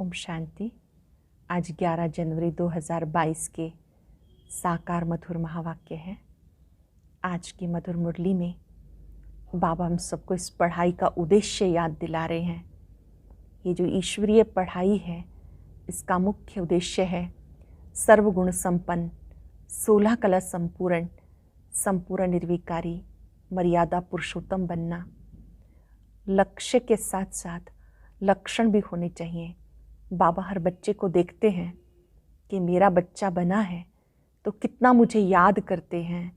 ओम शांति। आज 11 जनवरी 2022 के साकार मधुर महावाक्य हैं। आज की मधुर मुरली में बाबा हम सबको इस पढ़ाई का उद्देश्य याद दिला रहे हैं। ये जो ईश्वरीय पढ़ाई है, इसका मुख्य उद्देश्य है सर्वगुण संपन्न, 16 कला संपूर्ण, संपूर्ण निर्विकारी, मर्यादा पुरुषोत्तम बनना। लक्ष्य के साथ साथ लक्षण भी होने चाहिए। बाबा हर बच्चे को देखते हैं कि मेरा बच्चा बना है तो कितना मुझे याद करते हैं,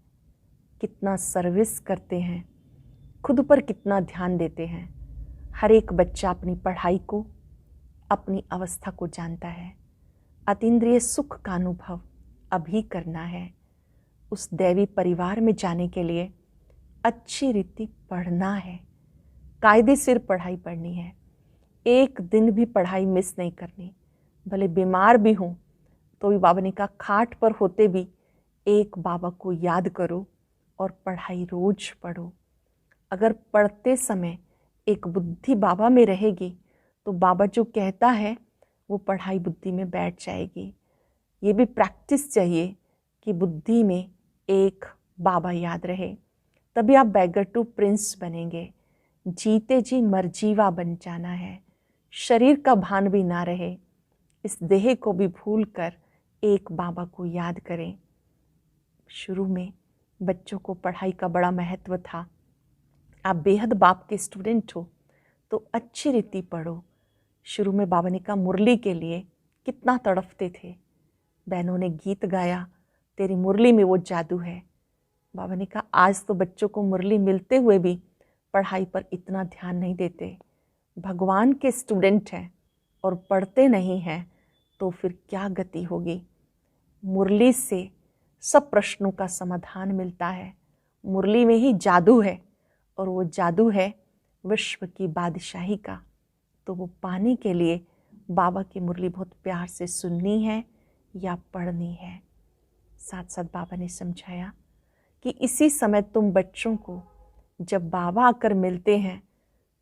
कितना सर्विस करते हैं, खुद पर कितना ध्यान देते हैं। हर एक बच्चा अपनी पढ़ाई को, अपनी अवस्था को जानता है। अतीन्द्रिय सुख का अनुभव अभी करना है। उस दैवी परिवार में जाने के लिए अच्छी रीति पढ़ना है, कायदे सिर पढ़ाई पढ़नी है। एक दिन भी पढ़ाई मिस नहीं करनी। भले बीमार भी हूँ तो भी बाबा ने कहा खाट पर होते भी एक बाबा को याद करो और पढ़ाई रोज पढ़ो। अगर पढ़ते समय एक बुद्धि बाबा में रहेगी तो बाबा जो कहता है वो पढ़ाई बुद्धि में बैठ जाएगी। ये भी प्रैक्टिस चाहिए कि बुद्धि में एक बाबा याद रहे, तभी आप बैगर टू प्रिंस बनेंगे। जीते जी मरजीवा बन जाना है। शरीर का भान भी ना रहे, इस देह को भी भूल कर एक बाबा को याद करें। शुरू में बच्चों को पढ़ाई का बड़ा महत्व था। आप बेहद बाप के स्टूडेंट हो तो अच्छी रीति पढ़ो। शुरू में बाबा ने कहा मुरली के लिए कितना तड़पते थे। बहनों ने गीत गाया, तेरी मुरली में वो जादू है। बाबा ने कहा आज तो बच्चों को मुरली मिलते हुए भी पढ़ाई पर इतना ध्यान नहीं देते। भगवान के स्टूडेंट हैं और पढ़ते नहीं हैं तो फिर क्या गति होगी। मुरली से सब प्रश्नों का समाधान मिलता है। मुरली में ही जादू है और वो जादू है विश्व की बादशाही का। तो वो पाने के लिए बाबा की मुरली बहुत प्यार से सुननी है या पढ़नी है। साथ साथ बाबा ने समझाया कि इसी समय तुम बच्चों को जब बाबा आकर मिलते हैं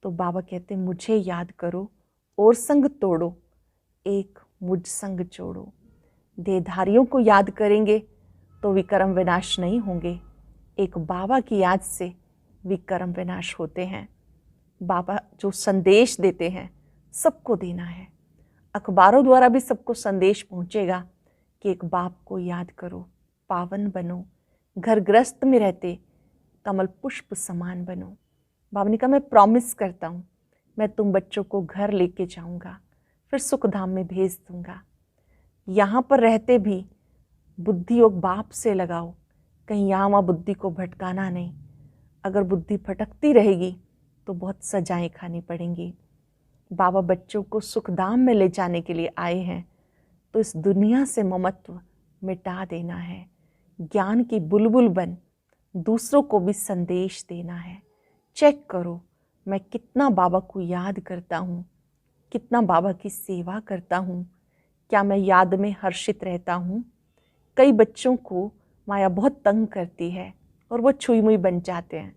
तो बाबा कहते मुझे याद करो और संग तोड़ो, एक मुझ संग जोड़ो। देहधारियों को याद करेंगे तो विक्रम विनाश नहीं होंगे। एक बाबा की याद से विक्रम विनाश होते हैं। बाबा जो संदेश देते हैं सबको देना है। अखबारों द्वारा भी सबको संदेश पहुंचेगा कि एक बाप को याद करो, पावन बनो, घर गृहस्थ में रहते कमल पुष्प समान बनो। बाबा ने कहा मैं प्रॉमिस करता हूँ मैं तुम बच्चों को घर लेके जाऊँगा, फिर सुख धाम में भेज दूँगा। यहाँ पर रहते भी बुद्धि योग बाप से लगाओ, कहीं यहाँ वहाँ बुद्धि को भटकाना नहीं। अगर बुद्धि भटकती रहेगी तो बहुत सजाएं खानी पड़ेंगी। बाबा बच्चों को सुखधाम में ले जाने के लिए आए हैं तो इस दुनिया से ममत्व मिटा देना है। ज्ञान की बुलबुल बन दूसरों को भी संदेश देना है। चेक करो मैं कितना बाबा को याद करता हूँ, कितना बाबा की सेवा करता हूँ, क्या मैं याद में हर्षित रहता हूँ। कई बच्चों को माया बहुत तंग करती है और वो छुई मुई बन जाते हैं।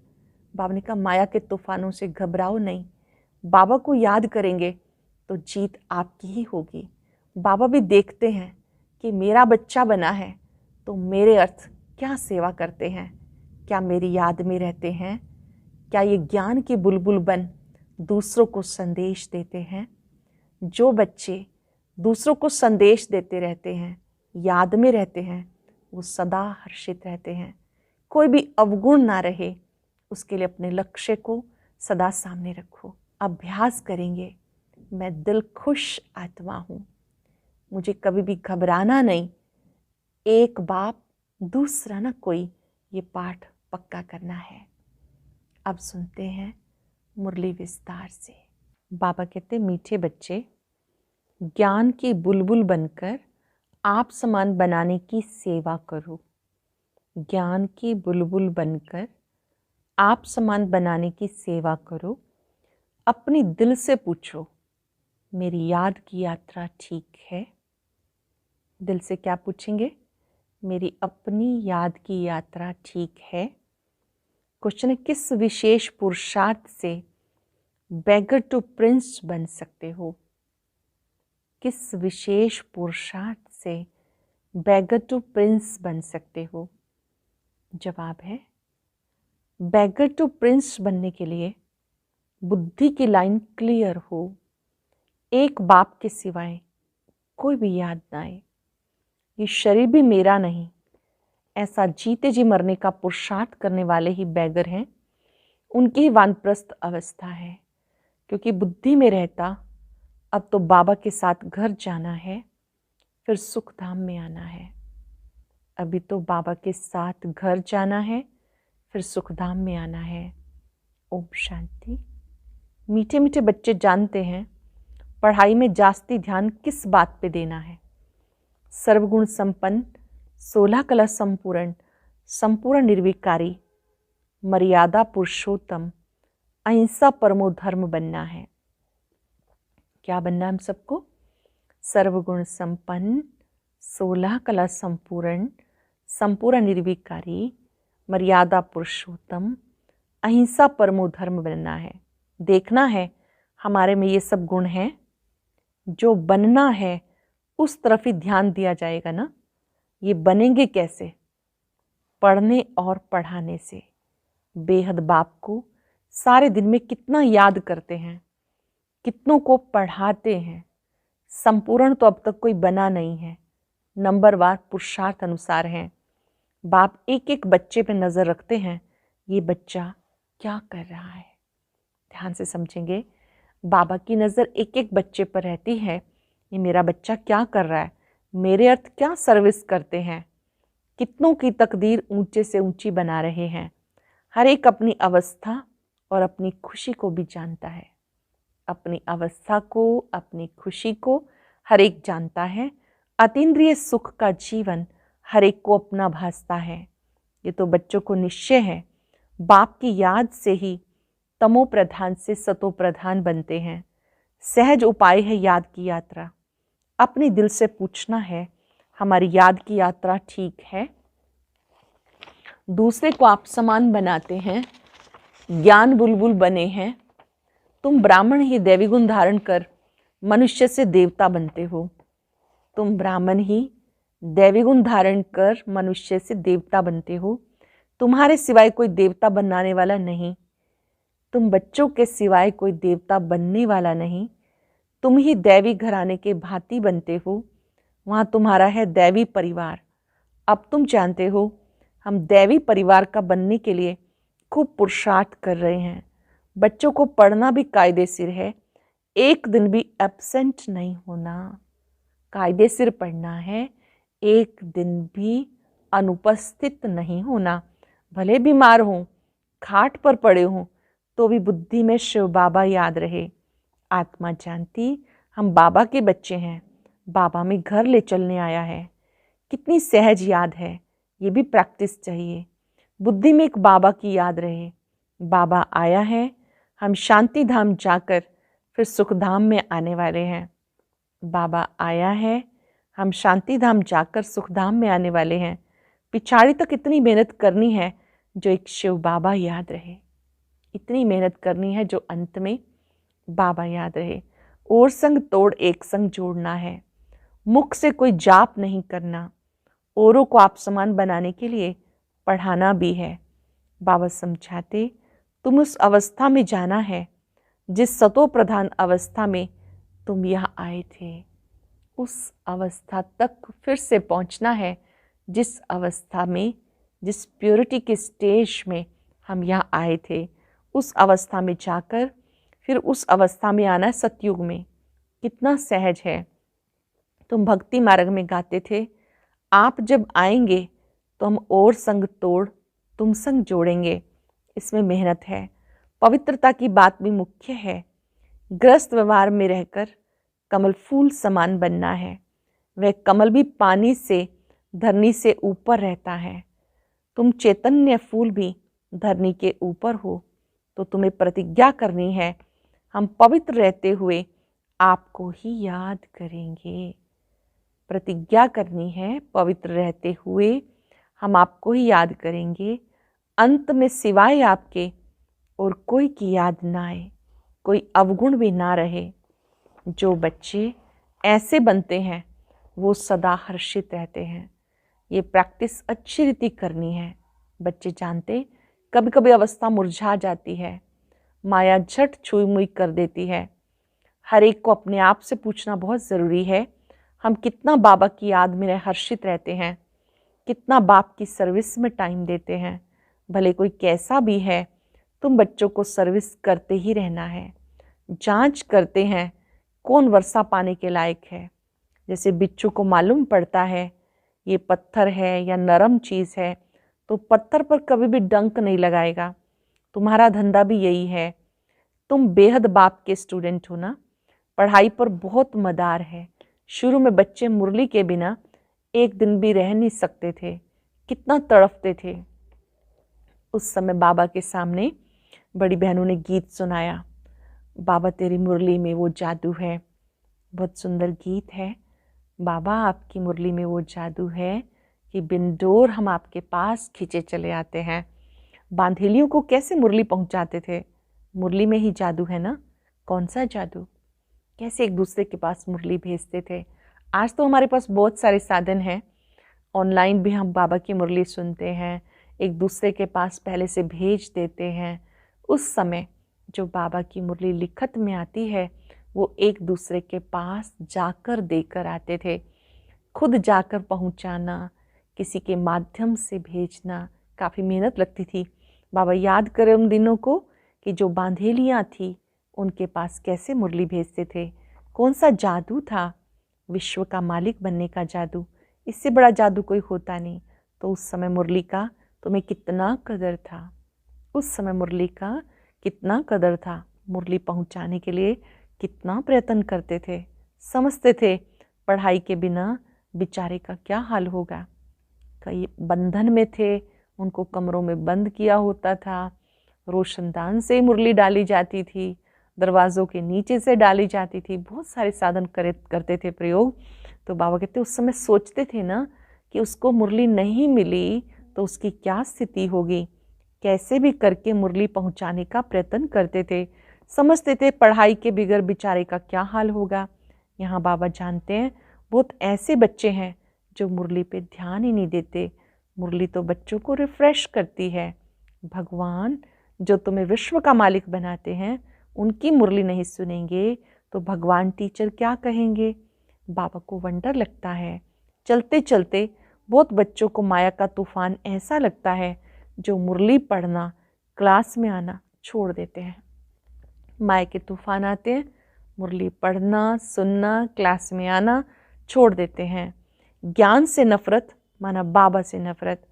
बाबा ने कहा माया के तूफानों से घबराओ नहीं, बाबा को याद करेंगे तो जीत आपकी ही होगी। बाबा भी देखते हैं कि मेरा बच्चा बना है तो मेरे अर्थ क्या सेवा करते हैं, क्या मेरी याद में रहते हैं, क्या ये ज्ञान की बुलबुल बन दूसरों को संदेश देते हैं। जो बच्चे दूसरों को संदेश देते रहते हैं, याद में रहते हैं, वो सदा हर्षित रहते हैं। कोई भी अवगुण ना रहे उसके लिए अपने लक्ष्य को सदा सामने रखो। अभ्यास करेंगे मैं दिल खुश आत्मा हूँ, मुझे कभी भी घबराना नहीं। एक बाप दूसरा ना कोई, ये पाठ पक्का करना है। अब सुनते हैं मुरली विस्तार से। बाबा कहते मीठे बच्चे ज्ञान की बुलबुल बनकर आप समान बनाने की सेवा करो। ज्ञान की बुलबुल बनकर आप समान बनाने की सेवा करो। अपनी दिल से पूछो मेरी याद की यात्रा ठीक है। दिल से क्या पूछेंगे? मेरी अपनी याद की यात्रा ठीक है। क्वेश्चन है किस विशेष पुरुषार्थ से बैगर टू प्रिंस बन सकते हो। किस विशेष पुरुषार्थ से बैगर टू प्रिंस बन सकते हो? जवाब है, बैगर टू प्रिंस बनने के लिए बुद्धि की लाइन क्लियर हो, एक बाप के सिवाय कोई भी याद ना आए, ये शरीर भी मेरा नहीं, ऐसा जीते जी मरने का पुरुषार्थ करने वाले ही बैगर हैं। उनकी ही वानप्रस्थ अवस्था है, क्योंकि बुद्धि में रहता अब तो बाबा के साथ घर जाना है, फिर सुख धाम में आना है। अभी तो बाबा के साथ घर जाना है, फिर सुख धाम में आना है। ओम शांति। मीठे मीठे बच्चे जानते हैं पढ़ाई में जास्ती ध्यान किस बात पे देना है। सर्वगुण संपन्न, 16 कला संपूर्ण, संपूर्ण निर्विकारी, मर्यादा पुरुषोत्तम, अहिंसा परमो धर्म बनना है। क्या बनना है हम सबको? सर्वगुण संपन्न, 16 कला संपूर्ण, संपूर्ण निर्विकारी, मर्यादा पुरुषोत्तम, अहिंसा परमो धर्म बनना है। देखना है हमारे में ये सब गुण हैं, जो बनना है उस तरफ ही ध्यान दिया जाएगा ना। ये बनेंगे कैसे? पढ़ने और पढ़ाने से। बेहद बाप को सारे दिन में कितना याद करते हैं, कितनों को पढ़ाते हैं। संपूर्ण तो अब तक कोई बना नहीं है, नंबरवार पुरुषार्थ अनुसार हैं। बाप एक एक बच्चे पे नज़र रखते हैं, ये बच्चा क्या कर रहा है। ध्यान से समझेंगे, बाबा की नज़र एक एक बच्चे पर रहती है, ये मेरा बच्चा क्या कर रहा है, मेरे अर्थ क्या सर्विस करते हैं। कितनों की तकदीर ऊंचे से ऊंची बना रहे हैं। हर एक अपनी अवस्था और अपनी खुशी को भी जानता है। अपनी अवस्था को, अपनी खुशी को हर एक जानता है। अतीन्द्रिय सुख का जीवन हर एक को अपना भासता है। ये तो बच्चों को निश्चय है, बाप की याद से ही तमो प्रधान से सतो प्रधान बनते हैं। सहज उपाय है याद की यात्रा। अपने दिल से पूछना है, हमारी याद की यात्रा ठीक है? दूसरे को आप समान बनाते हैं, ज्ञान बुलबुल बने हैं। तुम ब्राह्मण ही दैवी गुण धारण कर मनुष्य से देवता बनते हो। तुम ब्राह्मण ही दैवी गुण धारण कर मनुष्य से देवता बनते हो। तुम्हारे सिवाय कोई देवता बनाने वाला नहीं। तुम बच्चों के सिवाय कोई देवता बनने वाला नहीं। तुम ही दैवी घराने के भांति बनते हो। वहाँ तुम्हारा है दैवी परिवार। अब तुम जानते हो हम दैवी परिवार का बनने के लिए खूब पुरुषार्थ कर रहे हैं। बच्चों को पढ़ना भी कायदे सिर है, एक दिन भी एब्सेंट नहीं होना। कायदे सिर पढ़ना है, एक दिन भी अनुपस्थित नहीं होना। भले बीमार हों, खाट पर पड़े हों, तो भी बुद्धि में शिव बाबा याद रहे। आत्मा जानती हम बाबा के बच्चे हैं, बाबा में घर ले चलने आया है। कितनी सहज याद है, ये भी प्रैक्टिस चाहिए। बुद्धि में एक बाबा की याद रहे। बाबा आया है, हम शांति धाम जाकर फिर सुख धाम में आने वाले हैं। बाबा आया है, हम शांति धाम जाकर सुख धाम में आने वाले हैं। पिछाड़ी तक इतनी मेहनत करनी है जो एक शिव बाबा याद रहे। इतनी मेहनत करनी है जो अंत में बाबा याद रहे। और संग तोड़ एक संग जोड़ना है। मुख से कोई जाप नहीं करना। औरों को आप समान बनाने के लिए पढ़ाना भी है। बाबा समझाते, तुम उस अवस्था में जाना है जिस सतो प्रधान अवस्था में तुम यहाँ आए थे। उस अवस्था तक फिर से पहुँचना है जिस अवस्था में, जिस प्योरिटी के स्टेज में हम यहाँ आए थे। उस अवस्था में जाकर फिर उस अवस्था में आना सतयुग में। कितना सहज है। तुम भक्ति मार्ग में गाते थे, आप जब आएंगे तो हम और संग तोड़ तुम संग जोड़ेंगे। इसमें मेहनत है, पवित्रता की बात भी मुख्य है। ग्रस्त व्यवहार में रहकर कमल फूल समान बनना है। वह कमल भी पानी से, धरनी से ऊपर रहता है। तुम चैतन्य फूल भी धरनी के ऊपर हो, तो तुम्हें प्रतिज्ञा करनी है, हम पवित्र रहते हुए आपको ही याद करेंगे। प्रतिज्ञा करनी है, पवित्र रहते हुए हम आपको ही याद करेंगे। अंत में सिवाय आपके और कोई की याद ना आए, कोई अवगुण भी ना रहे। जो बच्चे ऐसे बनते हैं वो सदा हर्षित रहते हैं। ये प्रैक्टिस अच्छी रीति करनी है। बच्चे जानते कभी कभी अवस्था मुरझा जाती है, माया झट छुई मुई कर देती है। हर एक को अपने आप से पूछना बहुत ज़रूरी है, हम कितना बाबा की याद में हर्षित रहते हैं, कितना बाप की सर्विस में टाइम देते हैं। भले कोई कैसा भी है, तुम बच्चों को सर्विस करते ही रहना है। जांच करते हैं कौन वर्षा पाने के लायक है। जैसे बिच्छू को मालूम पड़ता है ये पत्थर है या नरम चीज़ है, तो पत्थर पर कभी भी डंक नहीं लगाएगा। तुम्हारा धंधा भी यही है। तुम बेहद बाप के स्टूडेंट हो ना, पढ़ाई पर बहुत मदार है। शुरू में बच्चे मुरली के बिना एक दिन भी रह नहीं सकते थे, कितना तड़पते थे। उस समय बाबा के सामने बड़ी बहनों ने गीत सुनाया, बाबा तेरी मुरली में वो जादू है। बहुत सुंदर गीत है। बाबा आपकी मुरली में वो जादू है कि बिन डोर हम आपके पास खींचे चले आते हैं। बांधेलियों को कैसे मुरली पहुंचाते थे? मुरली में ही जादू है ना। कौन सा जादू? कैसे एक दूसरे के पास मुरली भेजते थे। आज तो हमारे पास बहुत सारे साधन हैं, ऑनलाइन भी हम बाबा की मुरली सुनते हैं, एक दूसरे के पास पहले से भेज देते हैं। उस समय जो बाबा की मुरली लिखत में आती है वो एक दूसरे के पास जाकर देकर आते थे। खुद जाकर पहुंचाना, किसी के माध्यम से भेजना काफ़ी मेहनत लगती थी। बाबा याद करें उन दिनों को कि जो बांधेलियाँ थी उनके पास कैसे मुरली भेजते थे। कौन सा जादू था? विश्व का मालिक बनने का जादू। इससे बड़ा जादू कोई होता नहीं। तो उस समय मुरली का तुम्हें कितना कदर था। उस समय मुरली का कितना कदर था। मुरली पहुंचाने के लिए कितना प्रयत्न करते थे। समझते थे पढ़ाई के बिना बेचारे का क्या हाल होगा। कई बंधन में थे, उनको कमरों में बंद किया होता था। रोशनदान से मुरली डाली जाती थी, दरवाज़ों के नीचे से डाली जाती थी। बहुत सारे साधन करते थे प्रयोग। तो बाबा कहते उस समय सोचते थे ना कि उसको मुरली नहीं मिली तो उसकी क्या स्थिति होगी। कैसे भी करके मुरली पहुंचाने का प्रयत्न करते थे। समझते थे पढ़ाई के बिगड़ बेचारे का क्या हाल होगा। यहाँ बाबा जानते हैं बहुत ऐसे बच्चे हैं जो मुरली पे ध्यान ही नहीं देते। मुरली तो बच्चों को रिफ्रेश करती है। भगवान जो तुम्हें विश्व का मालिक बनाते हैं उनकी मुरली नहीं सुनेंगे तो भगवान टीचर क्या कहेंगे। बाबा को वंडर लगता है। चलते चलते बहुत बच्चों को माया का तूफान ऐसा लगता है जो मुरली पढ़ना, क्लास में आना छोड़ देते हैं। माया के तूफान आते हैं, मुरली पढ़ना, सुनना, क्लास में आना छोड़ देते हैं। ज्ञान से नफरत माना बाबा से नफरत,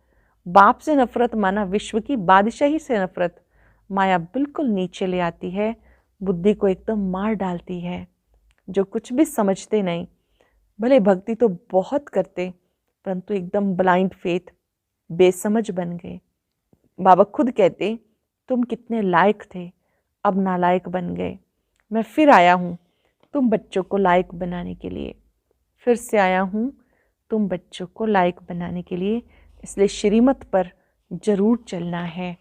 बाप से नफरत माना विश्व की बादशाही से नफरत। माया बिल्कुल नीचे ले आती है, बुद्धि को एकदम मार डालती है। जो कुछ भी समझते नहीं, भले भक्ति तो बहुत करते परंतु एकदम ब्लाइंड फेथ, बेसमझ बन गए। बाबा खुद कहते तुम कितने लायक थे, अब नालायक बन गए। मैं फिर आया हूँ तुम बच्चों को लायक बनाने के लिए। फिर से आया हूँ तुम बच्चों को लायक बनाने के लिए, इसलिए श्रीमत पर जरूर चलना है।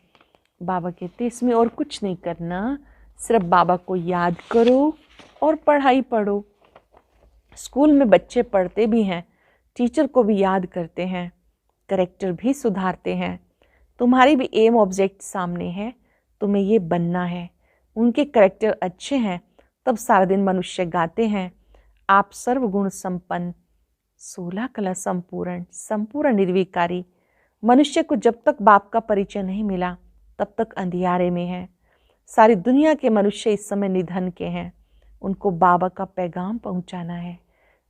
बाबा कहते इसमें और कुछ नहीं करना, सिर्फ बाबा को याद करो और पढ़ाई पढ़ो। स्कूल में बच्चे पढ़ते भी हैं, टीचर को भी याद करते हैं, करेक्टर भी सुधारते हैं। तुम्हारी भी एम ऑब्जेक्ट सामने है, तुम्हें ये बनना है। उनके करेक्टर अच्छे हैं तब सारा दिन मनुष्य गाते हैं, आप सर्वगुण संपन्न, 16 कला संपूर्ण, संपूर्ण निर्विकारी। मनुष्य को जब तक बाप का परिचय नहीं मिला तब तक अंधियारे में है। सारी दुनिया के मनुष्य इस समय निधन के हैं, उनको बाबा का पैगाम पहुंचाना है।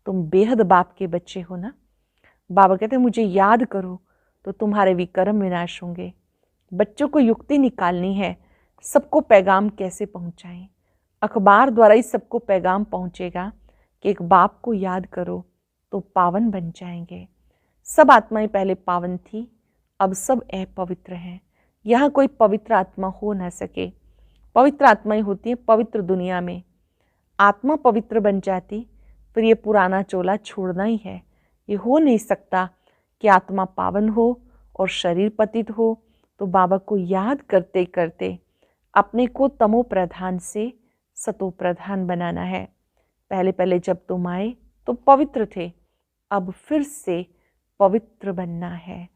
तुम बेहद बाप के बच्चे हो ना। बाबा कहते मुझे याद करो तो तुम्हारे विकर्म विनाश होंगे। बच्चों को युक्ति निकालनी है, सबको पैगाम कैसे पहुंचाएं। अखबार द्वारा ही सबको पैगाम पहुंचेगा कि एक बाप को याद करो तो पावन बन जाएंगे। सब आत्माएं पहले पावन थी, अब सब अपवित्र हैं। यहाँ कोई पवित्र आत्मा हो ना सके। पवित्र आत्माएं होती हैं पवित्र दुनिया में। आत्मा पवित्र बन जाती फिर ये पुराना चोला छोड़ना ही है। ये हो नहीं सकता कि आत्मा पावन हो और शरीर पतित हो। तो बाबा को याद करते करते अपने को तमो प्रधान से सतो प्रधान बनाना है। पहले पहले जब तुम आए तो पवित्र थे, अब फिर से पवित्र बनना है।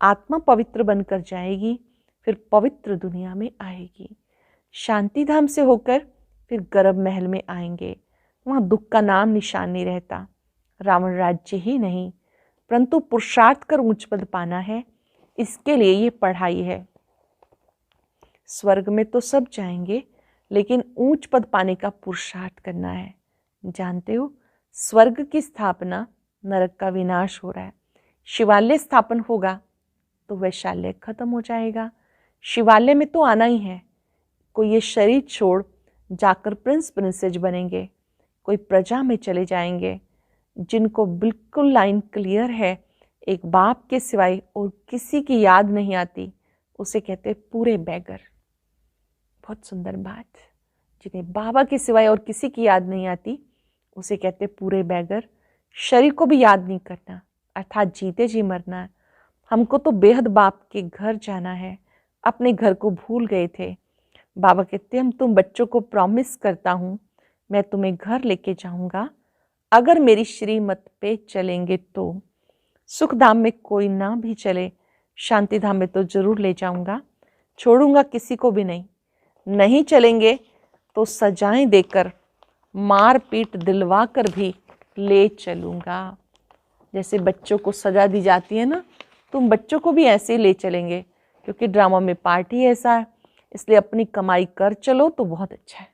आत्मा पवित्र बनकर जाएगी, फिर पवित्र दुनिया में आएगी। शांति धाम से होकर फिर गर्भ महल में आएंगे। वहाँ दुख का नाम निशान नहीं रहता। रावण राज्य ही नहीं, परंतु पुरुषार्थ कर ऊंच पद पाना है, इसके लिए ये पढ़ाई है। स्वर्ग में तो सब जाएंगे, लेकिन ऊंच पद पाने का पुरुषार्थ करना है। जानते हो, स्वर्ग की स्थापना, नरक का विनाश हो रहा है। शिवालय स्थापन होगा तो वैशाल्य खत्म हो जाएगा। शिवालय में तो आना ही है। कोई ये शरीर छोड़ जाकर प्रिंस प्रिंसेस बनेंगे, कोई प्रजा में चले जाएंगे। जिनको बिल्कुल लाइन क्लियर है, एक बाप के सिवाय और किसी की याद नहीं आती, उसे कहते पूरे बैगर। बहुत सुंदर बात। जिन्हें बाबा के सिवाय और किसी की याद नहीं आती, उसे कहते पूरे बैगर। शरीर को भी याद नहीं करना, अर्थात जीते जी मरना है। हमको तो बेहद बाप के घर जाना है, अपने घर को भूल गए थे। बाबा कहते हम तुम बच्चों को प्रॉमिस करता हूँ, मैं तुम्हें घर लेके जाऊंगा, अगर मेरी श्रीमत पे चलेंगे तो। सुख धाम में कोई ना भी चले, शांति धाम में तो जरूर ले जाऊंगा, छोड़ूंगा किसी को भी नहीं। नहीं चलेंगे तो सजाएं देकर, मार पीट दिलवा कर भी ले चलूंगा। जैसे बच्चों को सजा दी जाती है ना, तुम बच्चों को भी ऐसे ही ले चलेंगे, क्योंकि ड्रामा में पार्ट ही ऐसा है। इसलिए अपनी कमाई कर चलो तो बहुत अच्छा है।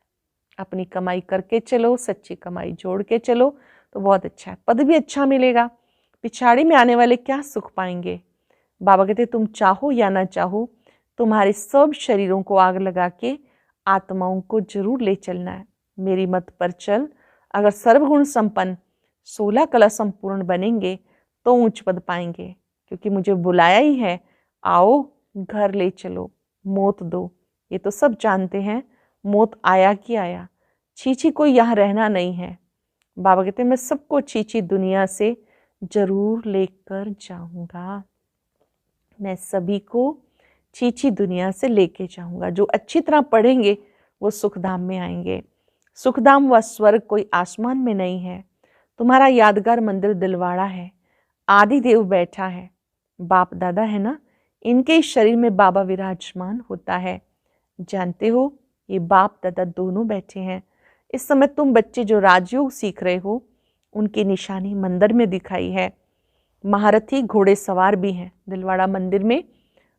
अपनी कमाई करके चलो, सच्ची कमाई जोड़ के चलो तो बहुत अच्छा है। पद भी अच्छा मिलेगा। पिछाड़ी में आने वाले क्या सुख पाएंगे। बाबा कहते तुम चाहो या ना चाहो, तुम्हारे सब शरीरों को आग लगा के आत्माओं को जरूर ले चलना है। मेरी मत पर चल। अगर सर्वगुण संपन्न 16 कला संपूर्ण बनेंगे तो ऊंच पद पाएंगे, क्योंकि मुझे बुलाया ही है। आओ घर ले चलो, मौत दो। ये तो सब जानते हैं, मौत आया कि आया। छीछी कोई यहाँ रहना नहीं है। बाबा कहते मैं सबको छीछी दुनिया से जरूर लेकर जाऊंगा। मैं सभी को छीछी दुनिया से लेके जाऊंगा। जो अच्छी तरह पढ़ेंगे वो सुखधाम में आएंगे। सुखधाम व स्वर्ग कोई आसमान में नहीं है। तुम्हारा यादगार मंदिर दिलवाड़ा है। आदि देव बैठा है, बाप दादा है ना, इनके शरीर में बाबा विराजमान होता है। जानते हो, ये बाप दादा दोनों बैठे हैं। इस समय तुम बच्चे जो राजयोग सीख रहे हो, उनकी निशानी मंदिर में दिखाई है। महारथी घोड़े सवार भी हैं। दिलवाड़ा मंदिर में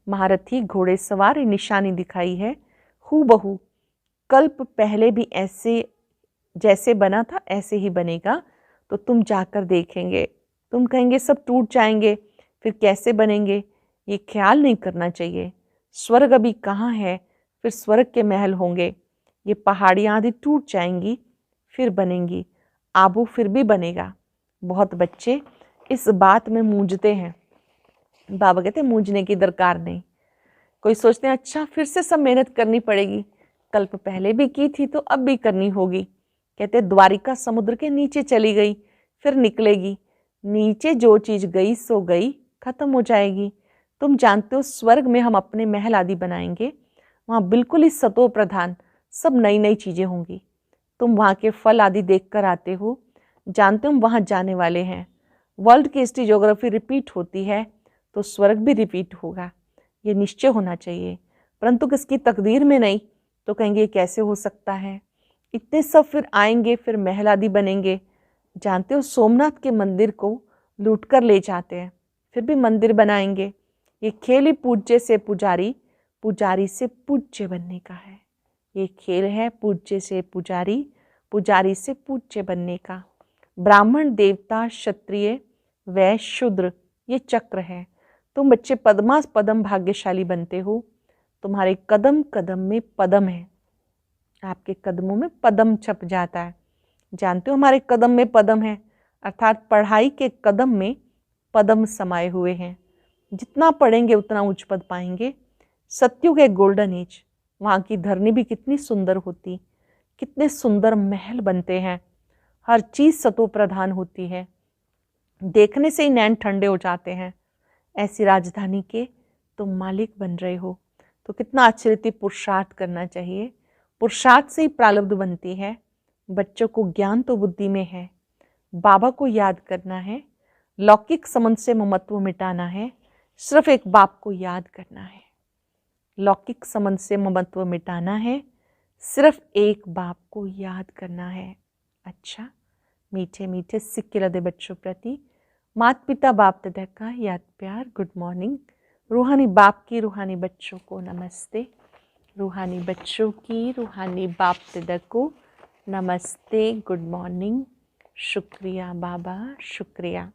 महारथी घोड़े सवार निशानी दिखाई है। हूबहू कल्प पहले भी ऐसे जैसे बना था ऐसे ही बनेगा। तो तुम जाकर देखेंगे, तुम कहेंगे सब टूट जाएंगे, फिर कैसे बनेंगे। ये ख्याल नहीं करना चाहिए। स्वर्ग अभी कहाँ है, फिर स्वर्ग के महल होंगे। ये पहाड़ियाँ आदि टूट जाएंगी, फिर बनेंगी। आबू फिर भी बनेगा। बहुत बच्चे इस बात में मूंझते हैं। बाबा कहते मूंझने की दरकार नहीं। कोई सोचते हैं अच्छा फिर से सब मेहनत करनी पड़ेगी, कल्प पहले भी की थी तो अब भी करनी होगी। कहते द्वारिका समुद्र के नीचे चली गई, फिर निकलेगी। नीचे जो चीज गई सो गई, खत्म हो जाएगी। तुम जानते हो स्वर्ग में हम अपने महल आदि बनाएंगे। वहाँ बिल्कुल ही सतो प्रधान सब नई नई चीजें होंगी। तुम वहाँ के फल आदि देख कर आते हो, जानते हो हम वहाँ जाने वाले हैं। वर्ल्ड की हिस्ट्री ज्योग्राफी रिपीट होती है तो स्वर्ग भी रिपीट होगा, ये निश्चय होना चाहिए। परंतु किसकी तकदीर में नहीं तो कहेंगे कैसे हो सकता है। इतने सब फिर आएंगे, फिर महल आदि बनेंगे। जानते हो सोमनाथ के मंदिर को लूट कर ले जाते हैं, फिर भी मंदिर बनाएंगे। ये खेल ही पूज्य से पुजारी, पुजारी से पूज्य बनने का है। ये खेल है पूज्य से पुजारी, पुजारी से पूज्य बनने का। ब्राह्मण, देवता, क्षत्रिय, वैश्य, शूद्र, ये चक्र है। तुम बच्चे पद्मास पदम भाग्यशाली बनते हो। तुम्हारे कदम कदम में पदम है। आपके कदमों में पदम छप जाता है। जानते हो हमारे कदम में पदम है, अर्थात पढ़ाई के कदम में पदम समाये हुए हैं। जितना पढ़ेंगे उतना उच्च पद पाएंगे। सत्युग है गोल्डन एज। वहाँ की धरनी भी कितनी सुंदर होती, कितने सुंदर महल बनते हैं। हर चीज सतो प्रधान होती है, देखने से ही नैन ठंडे हो जाते हैं। ऐसी राजधानी के तुम मालिक बन रहे हो, तो कितना आश्चर्य पुरुषार्थ करना चाहिए। पुरुषार्थ से ही प्रारब्ध बनती है। बच्चों को ज्ञान तो बुद्धि में है, बाबा को याद करना है, लौकिक संबंध से ममत्व मिटाना है, सिर्फ एक बाप को याद करना है। लौकिक संबंध से ममत्व मिटाना है, सिर्फ एक बाप को याद करना है। अच्छा, मीठे मीठे सिक्के लदे बच्चों प्रति माता पिता बाप दादा का याद प्यार, गुड मॉर्निंग। रूहानी बाप की रूहानी बच्चों को नमस्ते। रूहानी बच्चों की रूहानी बाप दादा को नमस्ते, गुड मॉर्निंग। शुक्रिया बाबा, शुक्रिया।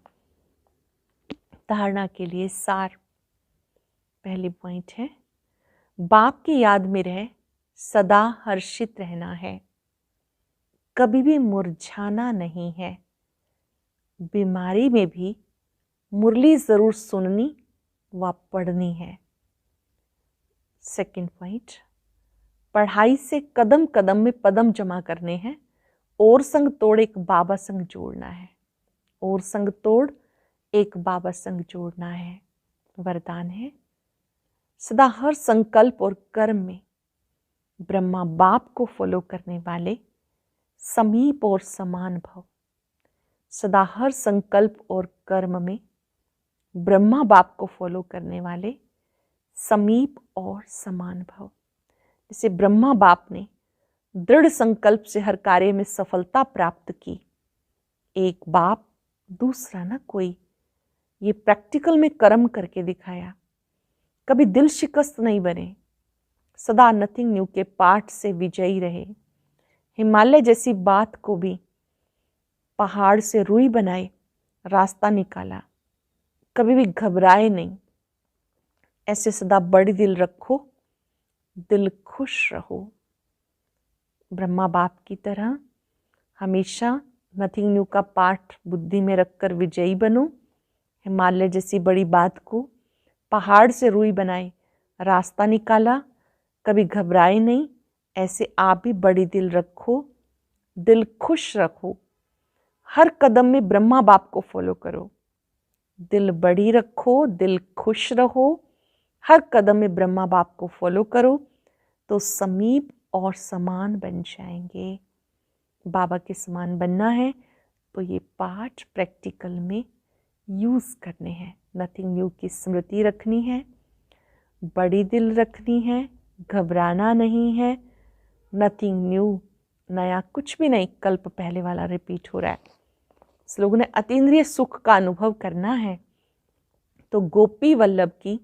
धारणा के लिए सार। पहली पॉइंट है, बाप की याद में रह सदा हर्षित रहना है, कभी भी मुरझाना नहीं है। बीमारी में भी मुरली जरूर सुननी व पढ़नी है। सेकंड पॉइंट, पढ़ाई से कदम कदम में पदम जमा करने हैं, और संग तोड़ एक बाबा संग जोड़ना है। और संग तोड़ एक बाबा संग जोड़ना है। वरदान है, सदा हर संकल्प और कर्म में ब्रह्मा बाप को फॉलो करने वाले समीप और समान भव। सदा हर संकल्प और कर्म में ब्रह्मा बाप को फॉलो करने वाले समीप और समान भव। जैसे ब्रह्मा बाप ने दृढ़ संकल्प से हर कार्य में सफलता प्राप्त की, एक बाप दूसरा ना कोई, ये प्रैक्टिकल में कर्म करके दिखाया। कभी दिल शिकस्त नहीं बने, सदा नथिंग न्यू के पाठ से विजयी रहे। हिमालय जैसी बात को भी पहाड़ से रुई बनाए रास्ता निकाला, कभी भी घबराए नहीं। ऐसे सदा बड़ी दिल रखो, दिल खुश रहो। ब्रह्मा बाप की तरह हमेशा नथिंग न्यू का पाठ बुद्धि में रखकर विजयी बनो। हिमालय जैसी बड़ी बात को पहाड़ से रुई बनाए रास्ता निकाला, कभी घबराए नहीं। ऐसे आप भी बड़ी दिल रखो, दिल खुश रखो। हर कदम में ब्रह्मा बाप को फॉलो करो। दिल बड़ी रखो, दिल खुश रहो। हर कदम में ब्रह्मा बाप को फॉलो करो तो समीप और समान बन जाएंगे। बाबा के समान बनना है तो ये पाठ प्रैक्टिकल में यूज़ करने हैं। नथिंग न्यू की स्मृति रखनी है, बड़ी दिल रखनी है, घबराना नहीं है। नथिंग न्यू, नया कुछ भी नहीं, कल्प पहले वाला रिपीट हो रहा है। इस लोगों ने अतीन्द्रिय सुख का अनुभव करना है तो गोपी वल्लभ की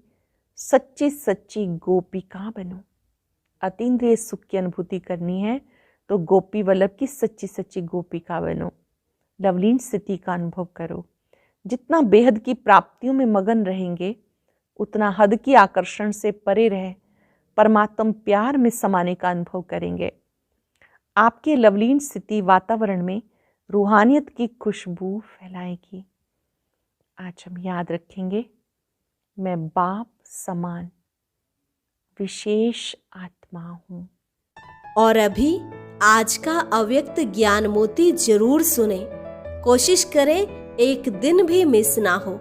सच्ची सच्ची गोपिका बनो। अतीन्द्रिय सुख की अनुभूति करनी है तो गोपी वल्लभ की सच्ची सच्ची गोपिका बनो। लवलीन स्थिति का अनुभव करो। जितना बेहद की प्राप्तियों में मगन रहेंगे, उतना हद की आकर्षण से परे रह परमात्म प्यार में समाने का अनुभव करेंगे। आपके लवलीन स्थिति वातावरण में रूहानियत की खुशबू फैलाएगी। आज हम याद रखेंगे, मैं बाप समान विशेष आत्मा हूँ। और अभी आज का अव्यक्त ज्ञान मोती जरूर सुने। कोशिश करें एक दिन भी मिस ना हो।